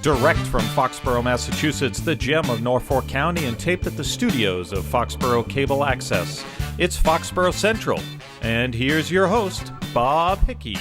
Direct from Foxborough, Massachusetts, the gem of Norfolk County, and taped at the studios of Foxborough Cable Access. It's Foxborough Central. And here's your host, Bob Hickey.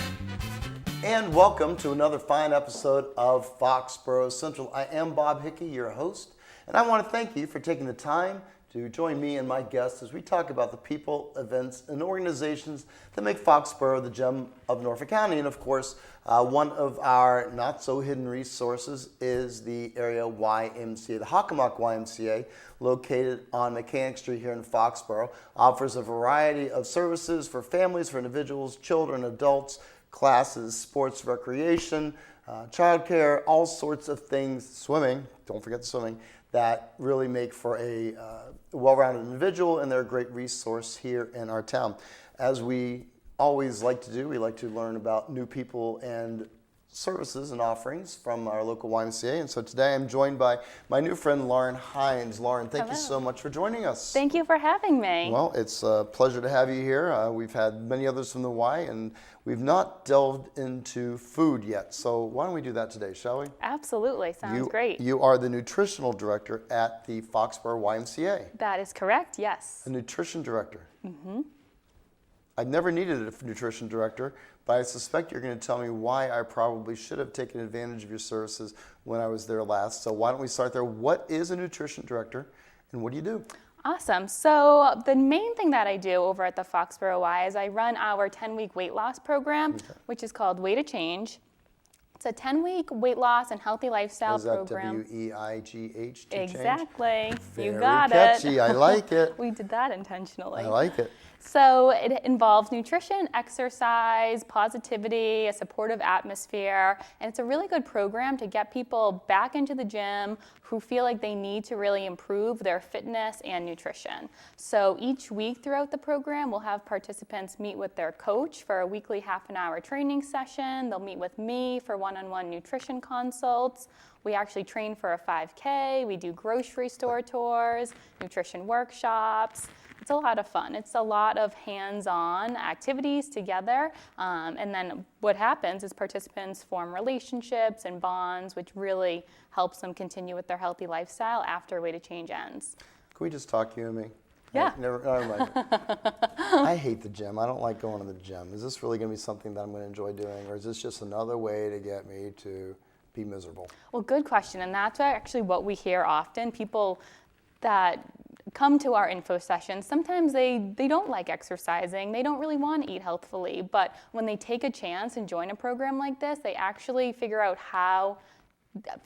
And welcome to another fine episode of Foxborough Central. I am Bob Hickey, your host, and I want to thank you for taking the time to join me and my guests as we talk about the people, events, and organizations that make Foxborough the gem of Norfolk County. And of course, one of our not-so-hidden resources is the area YMCA. The Hockomock YMCA, located on Mechanic Street here in Foxborough, offers a variety of services for families, for individuals, children, adults, classes, sports, recreation, childcare, all sorts of things, swimming, don't forget the swimming, that really make for a well-rounded individual, and they're a great resource here in our town. As we always like to do, we like to learn about new people and services and offerings from our local YMCA. And so today I'm joined by my new friend, Lauren Hines. Lauren, thank you so much for joining us. Thank you for having me. Well, it's a pleasure to have you here. We've had many others from the Y, and we've not delved into food yet. So why don't we do that today, shall we? Absolutely. Sounds great. You are the nutritional director at the Foxborough YMCA. That is correct, yes. A nutrition director. Mm-hmm. I never needed a nutrition director, but I suspect you're going to tell me why I probably should have taken advantage of your services when I was there last. So why don't we start there? What is a nutrition director, and what do you do? Awesome. So the main thing that I do over at the Foxborough Y is I run our 10-week weight loss program, which is called Way to Change. It's a 10-week weight loss and healthy lifestyle program. Is that WEIGH to exactly. Change? You got catchy. it. I like it. We did that intentionally. I like it. So it involves nutrition, exercise, positivity, a supportive atmosphere, and it's a really good program to get people back into the gym who feel like they need to really improve their fitness and nutrition. So each week throughout the program, we'll have participants meet with their coach for a weekly half-an-hour training session. They'll meet with me for one-on-one nutrition consults. We actually train for a 5K. We do grocery store tours, nutrition workshops. It's a lot of fun. It's a lot of hands-on activities together. And then what happens is participants form relationships and bonds, which really helps them continue with their healthy lifestyle after Way to Change ends. Can we just talk, you and me? Yeah. Never mind. I hate the gym. I don't like going to the gym. Is this really going to be something that I'm going to enjoy doing, or is this just another way to get me to be miserable? Well, good question. And that's actually what we hear often. People that come to our info sessions, sometimes they don't like exercising, they don't really want to eat healthfully, but when they take a chance and join a program like this, they actually figure out how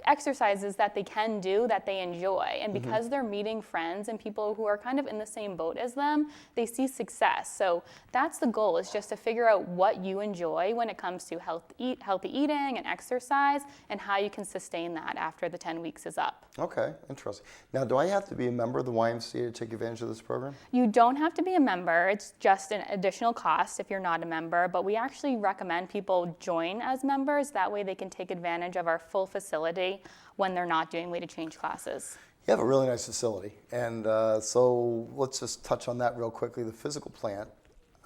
exercises that they can do that they enjoy. And because they're meeting friends and people who are kind of in the same boat as them, they see success. So that's the goal, is just to figure out what you enjoy when it comes to healthy eating and exercise, and how you can sustain that after the 10 weeks is up. Okay, interesting. Now, do I have to be a member of the YMCA to take advantage of this program? You don't have to be a member. It's just an additional cost if you're not a member, but we actually recommend people join as members. That way they can take advantage of our full facility when they're not doing Way to Change classes. You have a really nice facility, and so let's just touch on that real quickly. The physical plant,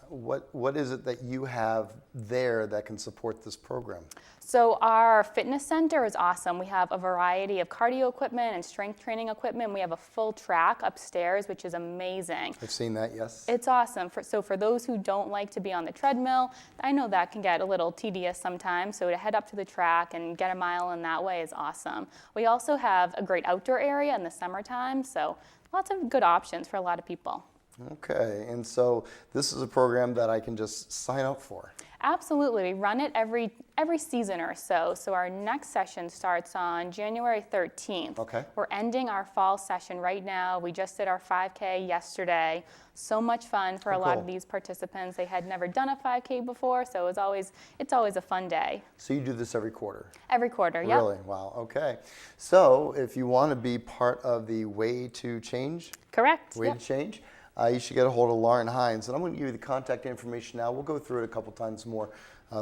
what is it that you have there that can support this program? So our fitness center is awesome. We have a variety of cardio equipment and strength training equipment. We have a full track upstairs, which is amazing. I've seen that, yes. It's awesome. So for those who don't like to be on the treadmill, I know that can get a little tedious sometimes. So to head up to the track and get a mile in that way is awesome. We also have a great outdoor area in the summertime. So lots of good options for a lot of people. Okay, and so this is a program that I can just sign up for. Absolutely. We run it every season or so. So our next session starts on January 13th. Okay. We're ending our fall session right now. We just did our 5K yesterday. So much fun for a lot of these participants. They had never done a 5K before, so it's always a fun day. So you do this every quarter? Every quarter, yeah. Really? Wow, okay. So if you want to be part of the Way to Change? Correct. Way to Change? You should get a hold of Lauren Hines, and I'm going to give you the contact information now. We'll go through it a couple times more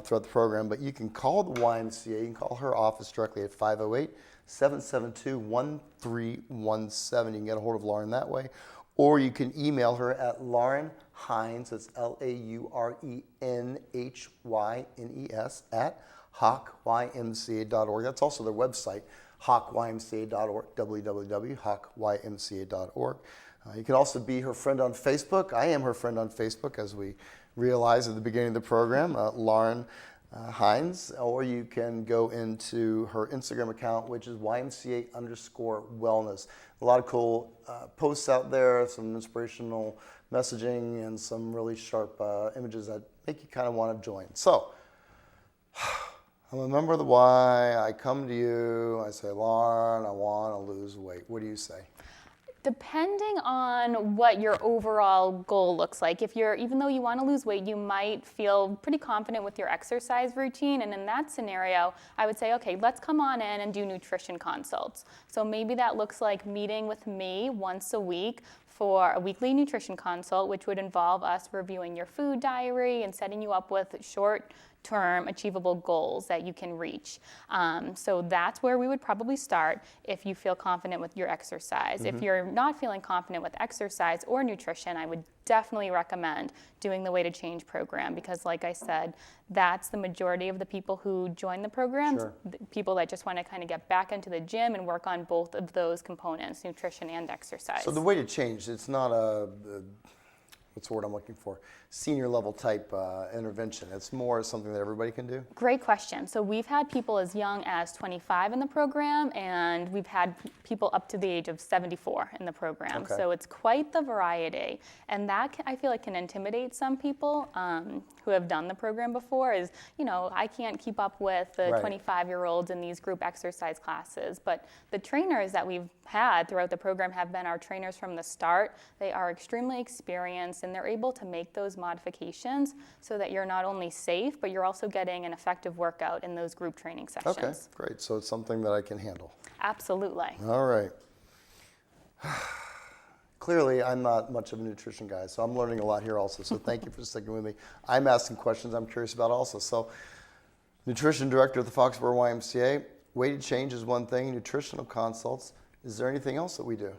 throughout the program, but you can call the YMCA. You can call her office directly at 508-772-1317. You can get a hold of Lauren that way, or you can email her at Lauren Hines, that's LaurenHynes, at hawkymca.org. That's also their website, hawkymca.org, www.hawkymca.org. You can also be her friend on Facebook. I am her friend on Facebook, as we realized at the beginning of the program, Lauren Hines. Or you can go into her Instagram account, which is YMCA_wellness. A lot of cool posts out there, some inspirational messaging, and some really sharp images that make you kind of want to join. So, I'm a member of the Y. I come to you. I say, Lauren, I want to lose weight. What do you say? Depending on what your overall goal looks like, even though you want to lose weight, you might feel pretty confident with your exercise routine. And in that scenario, I would say, okay, let's come on in and do nutrition consults. So maybe that looks like meeting with me once a week for a weekly nutrition consult, which would involve us reviewing your food diary and setting you up with short-term achievable goals that you can reach. So that's where we would probably start if you feel confident with your exercise. If you're not feeling confident with exercise or nutrition, I would definitely recommend doing the Way to Change program, because like I said, that's the majority of the people who join the program, people that just want to kind of get back into the gym and work on both of those components, nutrition and exercise. So the Way to Change, it's not what's the word I'm looking for? Senior level type intervention. It's more something that everybody can do? Great question. So we've had people as young as 25 in the program, and we've had people up to the age of 74 in the program. Okay. So it's quite the variety. And that, I feel like, can intimidate some people who have done the program before, is, I can't keep up with the 25-year-olds in these group exercise classes. But the trainers that we've had throughout the program have been our trainers from the start. They are extremely experienced, and they're able to make those modifications so that you're not only safe, but you're also getting an effective workout in those group training sessions. Okay, great. So it's something that I can handle. Absolutely. All right. Clearly, I'm not much of a nutrition guy, so I'm learning a lot here also. So thank you for sticking with me. I'm asking questions I'm curious about also. So, nutrition director at the Foxborough YMCA, Way to Change is one thing, nutritional consults. Is there anything else that we do?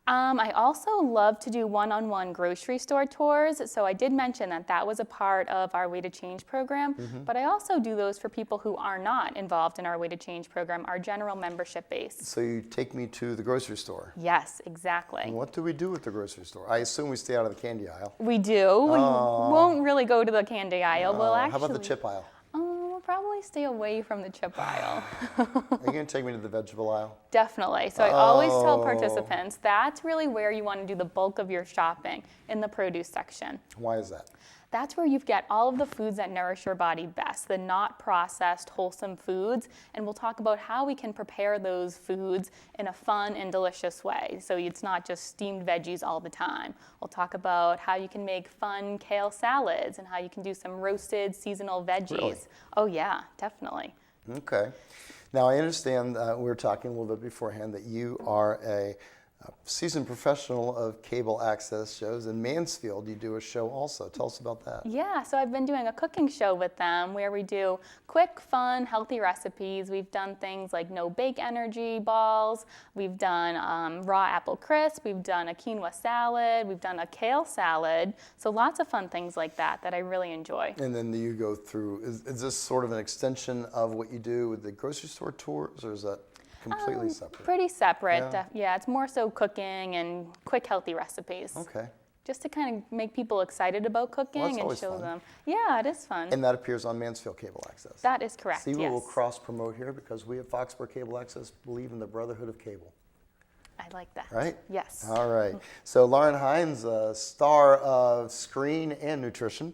I also love to do one-on-one grocery store tours. So I did mention that was a part of our Way to Change program, but I also do those for people who are not involved in our Way to Change program, our general membership base. So you take me to the grocery store. Yes, exactly. And what do we do at the grocery store? I assume we stay out of the candy aisle. We do. We won't really go to the candy aisle. Well, actually, how about the chip aisle? We'll probably stay away from the chip aisle. Are you going to take me to the vegetable aisle? Definitely. So I always tell participants that's really where you want to do the bulk of your shopping, in the produce section. Why is that? That's where you get all of the foods that nourish your body best, the not processed, wholesome foods. And we'll talk about how we can prepare those foods in a fun and delicious way. So it's not just steamed veggies all the time. We'll talk about how you can make fun kale salads and how you can do some roasted seasonal veggies. Really? Oh yeah, definitely. Okay. Now I understand, we were talking a little bit beforehand, that you are a seasoned professional of cable access shows. In Mansfield, you do a show also. Tell us about that. Yeah, so I've been doing a cooking show with them where we do quick, fun, healthy recipes. We've done things like no-bake energy balls. We've done raw apple crisp. We've done a quinoa salad. We've done a kale salad. So lots of fun things like that I really enjoy. And then you go through, is this sort of an extension of what you do with the grocery store tours, or is that completely separate? Pretty separate. Yeah, it's more so cooking and quick, healthy recipes. Okay. Just to kind of make people excited about cooking and show them. Yeah, it is fun. And that appears on Mansfield Cable Access. That is correct. See, we yes. will cross-promote here because we at Foxborough Cable Access believe in the brotherhood of cable. I like that. Right? Yes. All right. So Lauren Hines, star of Screen and Nutrition.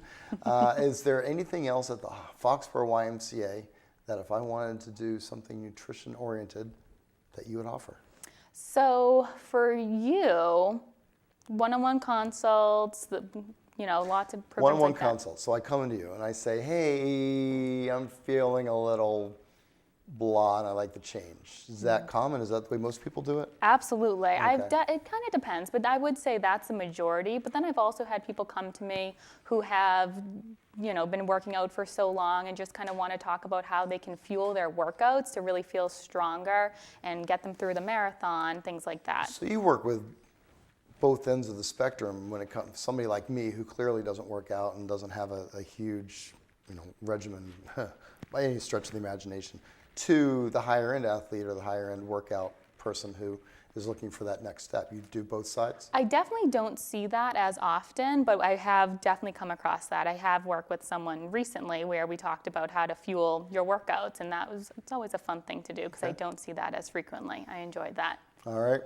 Is there anything else at the Foxborough YMCA that if I wanted to do something nutrition-oriented that you would offer? So for you, one-on-one consults, lots of programs One-on-one like that. consults. So I come into you and I say, hey, I'm feeling a little blah and I like to change. Is that common? Is that the way most people do it? Absolutely. Okay. It kind of depends, but I would say that's the majority. But then I've also had people come to me who have been working out for so long and just kind of want to talk about how they can fuel their workouts to really feel stronger and get them through the marathon, things like that. So you work with both ends of the spectrum when it comes to somebody like me who clearly doesn't work out and doesn't have a huge regimen by any stretch of the imagination to the higher end athlete or the higher end workout person who is looking for that next step. You do both sides? I definitely don't see that as often, but I have definitely come across that. I have worked with someone recently where we talked about how to fuel your workouts, and it's always a fun thing to do because I don't see that as frequently. I enjoyed that. All right.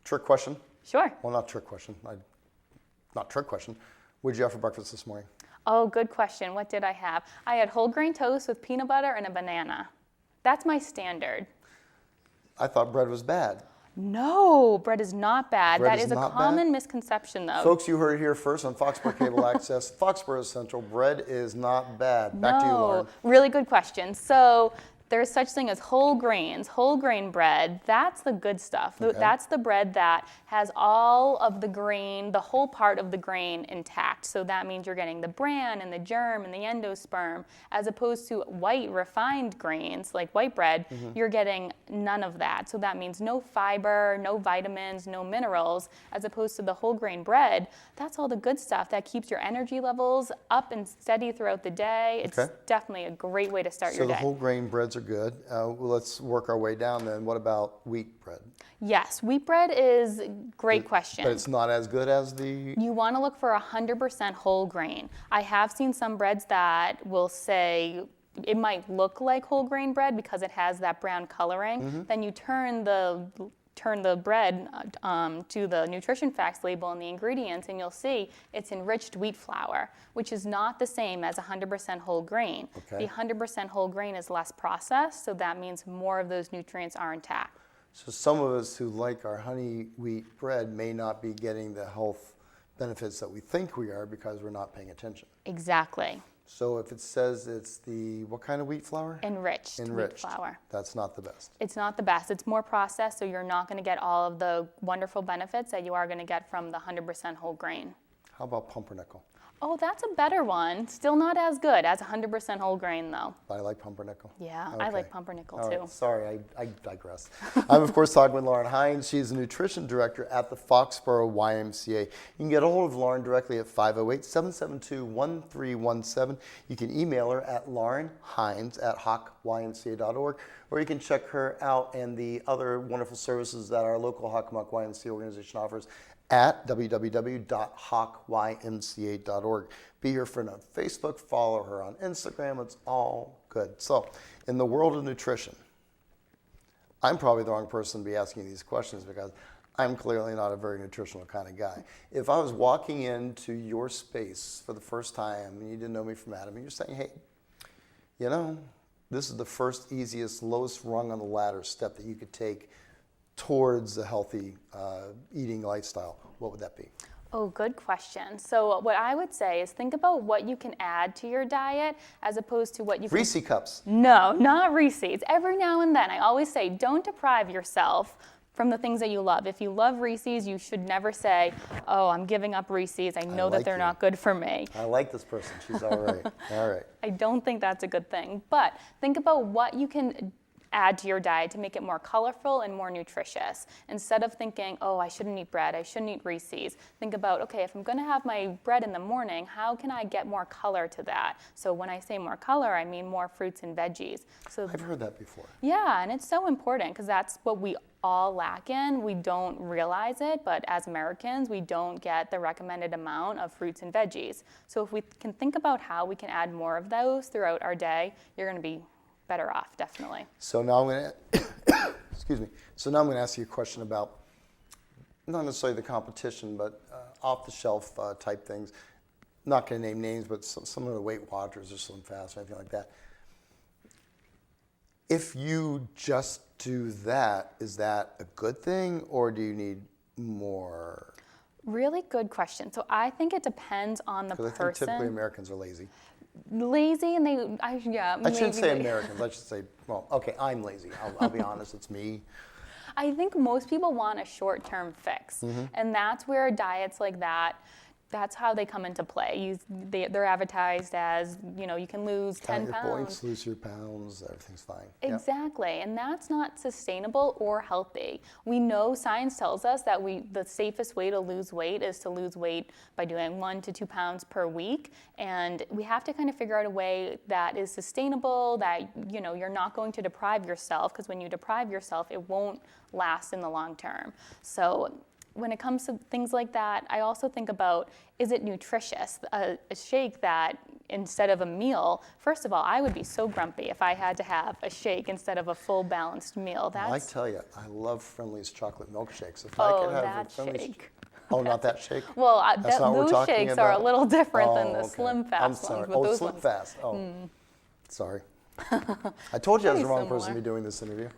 Trick question. Sure. Well, not trick question. Not trick question. What did you have for breakfast this morning? Oh, good question. What did I have? I had whole grain toast with peanut butter and a banana. That's my standard. I thought bread was bad. No, bread is not bad. Bread that is a not common bad? misconception, though. Folks, you heard it here first on Foxborough Cable Access, Foxborough Central. Bread is not bad. Back to you, Lauren. Really good question. So there's such thing as whole grains, whole grain bread. That's the good stuff. Okay. That's the bread that has all of the grain, the whole part of the grain intact. So that means you're getting the bran and the germ and the endosperm, as opposed to white refined grains like white bread. You're getting none of that. So that means no fiber, no vitamins, no minerals, as opposed to the whole grain bread. That's all the good stuff that keeps your energy levels up and steady throughout the day. It's definitely a great way to start your So day. the whole grain breads are good. Well, let's work our way down then. What about wheat bread? Yes, wheat bread is a great question. But it's not as good as the... You want to look for 100% whole grain. I have seen some breads that will say it might look like whole grain bread because it has that brown coloring. Then you turn the bread to the nutrition facts label and the ingredients, and you'll see it's enriched wheat flour, which is not the same as 100% whole grain. Okay. The 100% whole grain is less processed, so that means more of those nutrients are intact. So some of us who like our honey wheat bread may not be getting the health benefits that we think we are because we're not paying attention. Exactly. So if it says it's what kind of wheat flour? Enriched wheat flour. That's not the best. It's not the best. It's more processed, so you're not going to get all of the wonderful benefits that you are going to get from the 100% whole grain. How about pumpernickel? Oh, that's a better one. Still not as good as 100% whole grain, though. I like pumpernickel. Yeah, I like pumpernickel, All too. right. Sorry, I digress. I'm, of course, talking with Lauren Hines. She's the nutrition director at the Foxborough YMCA. You can get a hold of Lauren directly at 508-772-1317. You can email her at laurenhines@hawkymca.org, or you can check her out and the other wonderful services that our local Hockomock YMCA organization offers at www.hawkymca.org. Be her friend on Facebook, follow her on Instagram. It's all good. So, in the world of nutrition, I'm probably the wrong person to be asking these questions because I'm clearly not a very nutritional kind of guy. If I was walking into your space for the first time and you didn't know me from Adam, and you're saying, hey, this is the first, easiest, lowest rung on the ladder step that you could take towards a healthy eating lifestyle, what would that be? Oh, good question. So what I would say is think about what you can add to your diet as opposed to what you can... Reese cups. No, not Reese's. Every now and then, I always say, don't deprive yourself from the things that you love. If you love Reese's, you should never say, oh, I'm giving up Reese's. I know that they're not good for me. I like this person. She's all right. All right. I don't think that's a good thing. But think about what you can add to your diet to make it more colorful and more nutritious. Instead of thinking, oh, I shouldn't eat bread, I shouldn't eat Reese's, think about, okay, if I'm going to have my bread in the morning, how can I get more color to that? So when I say more color, I mean more fruits and veggies. So I've heard that before. Yeah, and it's so important because that's what we all lack in. We don't realize it, but as Americans, we don't get the recommended amount of fruits and veggies. So if we can think about how we can add more of those throughout our day, you're going to be better off, definitely. So now I'm going to, excuse me. So now I'm going to ask you a question about not necessarily the competition, but off-the-shelf type things. Not going to name names, but some of the Weight Watchers or Slim Fast or anything like that. If you just do that, is that a good thing, or do you need more? Really good question. So I think it depends on the person. Because I think typically Americans are lazy. Lazy, and I shouldn't say Americans. I should say, well, okay, I'm lazy. I'll be honest, it's me. I think most people want a short-term fix, and that's where diets like that that's how they come into play. They're advertised as, you can lose 10 Count your pounds. points, lose your pounds, everything's fine. Yep. Exactly, and that's not sustainable or healthy. We know science tells us that the safest way to lose weight is to lose weight by doing 1 to 2 pounds per week, and we have to kind of figure out a way that is sustainable, that you're not going to deprive yourself, because when you deprive yourself, it won't last in the long term. So when it comes to things like that, I also think about, is it nutritious? A shake that instead of a meal, first of all, I would be so grumpy if I had to have a shake instead of a full balanced meal. I tell you, I love Friendly's chocolate milkshakes. If Oh, I could have that a Friendly's shake. Oh, not that shake? Well, That's not what we're those talking shakes are a about? little different than the okay. Slim Fast I'm ones. sorry. but Oh, those Slim ones- Fast. Oh, sorry. I told you I was the Pretty wrong person to similar. be doing this interview.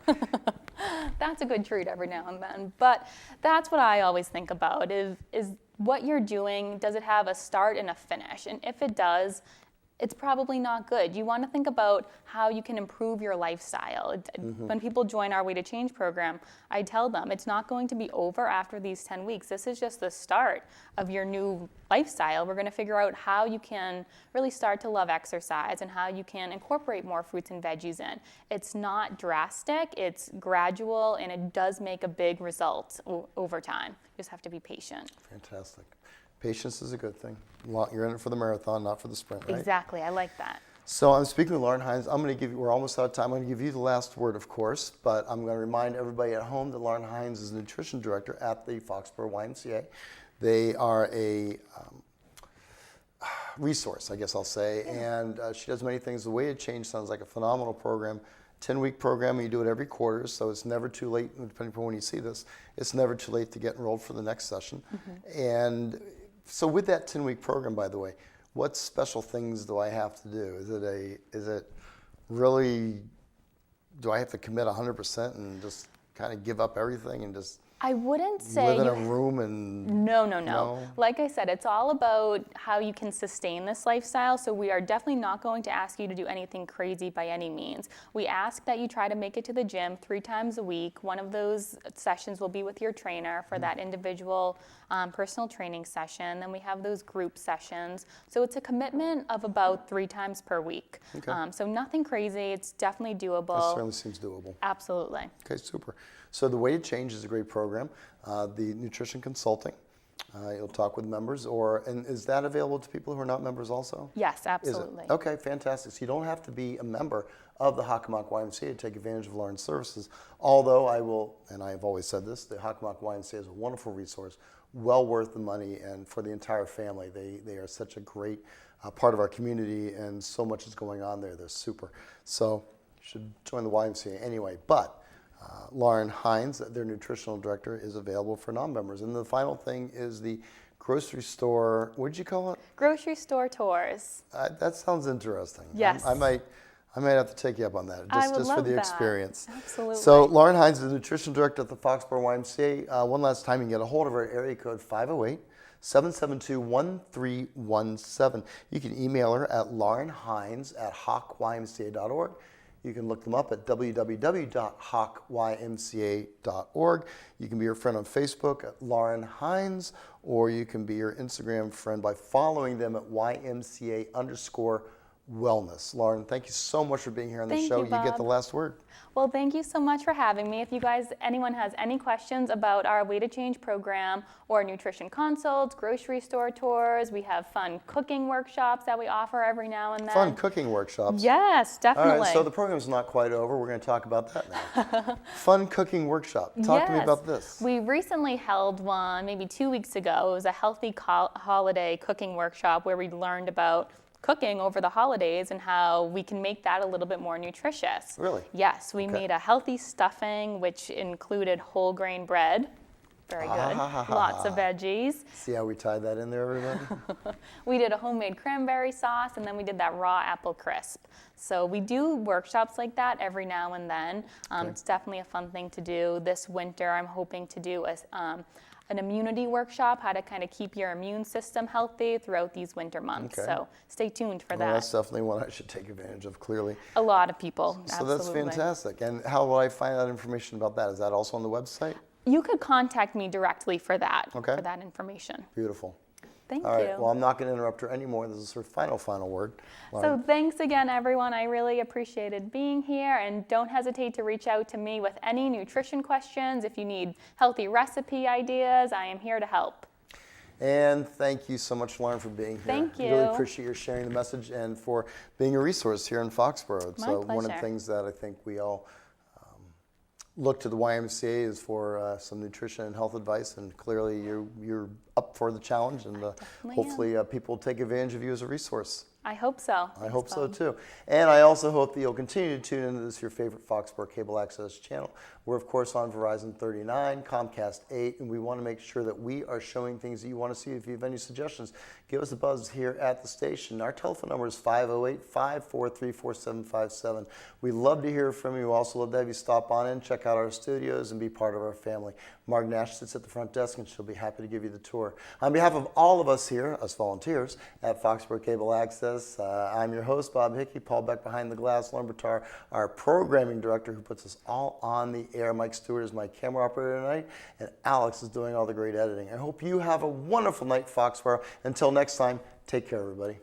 That's a good treat every now and then. But that's what I always think about is what you're doing, does it have a start and a finish? And if it does, it's probably not good. You want to think about how you can improve your lifestyle. When people join our Way to Change program, I tell them it's not going to be over after these 10 weeks. This is just the start of your new lifestyle. We're going to figure out how you can really start to love exercise and how you can incorporate more fruits and veggies in. It's not drastic, it's gradual, and it does make a big result over time. You just have to be patient. Fantastic. Patience is a good thing. You're in it for the marathon, not for the sprint, right? Exactly, I like that. So I'm speaking with Lauren Hines. I'm going to give you, we're almost out of time. I'm going to give you the last word, of course, but I'm going to remind everybody at home that Lauren Hines is the nutrition director at the Foxborough YMCA. They are a resource, I guess I'll say, and she does many things. The Way to Change sounds like a phenomenal program. 10-week program, and you do it every quarter, so it's never too late, depending upon when you see this, it's never too late to get enrolled for the next session. And so with that 10-week program, by the way, what special things do I have to do? Is it really, do I have to commit 100% and just kind of give up everything and just I wouldn't say live in a room and No. Like I said, it's all about how you can sustain this lifestyle. So we are definitely not going to ask you to do anything crazy by any means. We ask that you try to make it to the gym 3 times a week. One of those sessions will be with your trainer for that individual personal training session. Then we have those group sessions. So it's a commitment of about 3 times per week. Okay. So nothing crazy. It's definitely doable. That certainly seems doable. Absolutely. Okay, super. So the Way to Change is a great program. The nutrition consulting, you'll talk with members, and is that available to people who are not members also? Yes, Is absolutely. it? Okay, fantastic. So you don't have to be a member of the Hockomock YMCA to take advantage of Lauren's services. Although I will, and I've always said this, the Hockomock YMCA is a wonderful resource, well worth the money, and for the entire family. They are such a great part of our community, and so much is going on there. They're super. So you should join the YMCA anyway. But Lauren Hines, their nutritional director, is available for non-members. And the final thing is the grocery store, what did you call it? Grocery store tours. That sounds interesting. Yes. I might have to take you up on that, I would just for love the that. experience. Absolutely. So Lauren Hines is the nutrition director at the Foxborough YMCA. One last time, you can get a hold of her at area code 508-772-1317. You can email her at laurenhines@hocymca.org. You can look them up at www.hocymca.org. You can be her friend on Facebook at Lauren Hines, or you can be your Instagram friend by following them at YMCA_wellness. Lauren, thank you so much for being here on the Thank show. you, get Bob. the last word. Well, thank you so much for having me. If anyone has any questions about our Way to Change program or nutrition consults, grocery store tours, we have fun cooking workshops that we offer every now and then. Fun cooking workshops. Yes, definitely. All right, so the program's not quite over. We're going to talk about that now. Fun cooking workshop. Talk to me Yes. about this. We recently held one maybe 2 weeks ago. It was a healthy holiday cooking workshop where we learned about cooking over the holidays and how we can make that a little bit more nutritious. Really? Yes, we made a healthy stuffing which included whole grain bread. Very good. Lots of veggies. See how we tied that in there, everybody? We did a homemade cranberry sauce, and then we did that raw apple crisp. So we do workshops like that every now and then. It's definitely a fun thing to do. This winter, I'm hoping to do an immunity workshop, how to kind of keep your immune system healthy throughout these winter months. Okay. So stay tuned for Well, that. that's definitely one I should take advantage of, clearly. A lot of people, So absolutely. that's fantastic. And how will I find out information about that? Is that also on the website? You could contact me directly for that, Okay. for that information. Beautiful. Thank All right, you. well, I'm not going to interrupt her anymore. This is her final word. So thanks again, everyone. I really appreciated being here, and don't hesitate to reach out to me with any nutrition questions. If you need healthy recipe ideas, I am here to help. And thank you so much, Lauren, for being here. Thank you. Really appreciate your sharing the message and for being a resource here in Foxborough. My So one of the pleasure. things that I think we all look to the YMCA is for some nutrition and health advice, and clearly you're up for the challenge, and hopefully people will take advantage of you as a resource. I hope so. I hope so too. And I also hope that you'll continue to tune into this, your favorite Foxborough cable access channel. We're of course on Verizon 39, Comcast 8, and we want to make sure that we are showing things that you want to see. If you have any suggestions, give us a buzz here at the station. Our telephone number is 508-543-4757. We love to hear from you. We also love to have you stop on in, check out our studios, and be part of our family. Marg Nash sits at the front desk, and she'll be happy to give you the tour. On behalf of all of us here, us volunteers at Foxborough Cable Access, I'm your host, Bob Hickey. Paul Beck behind the glass, Lauren Bertar, our programming director who puts us all on the air. Mike Stewart is my camera operator tonight, and Alex is doing all the great editing. I hope you have a wonderful night, Foxborough. Until next time, take care, everybody.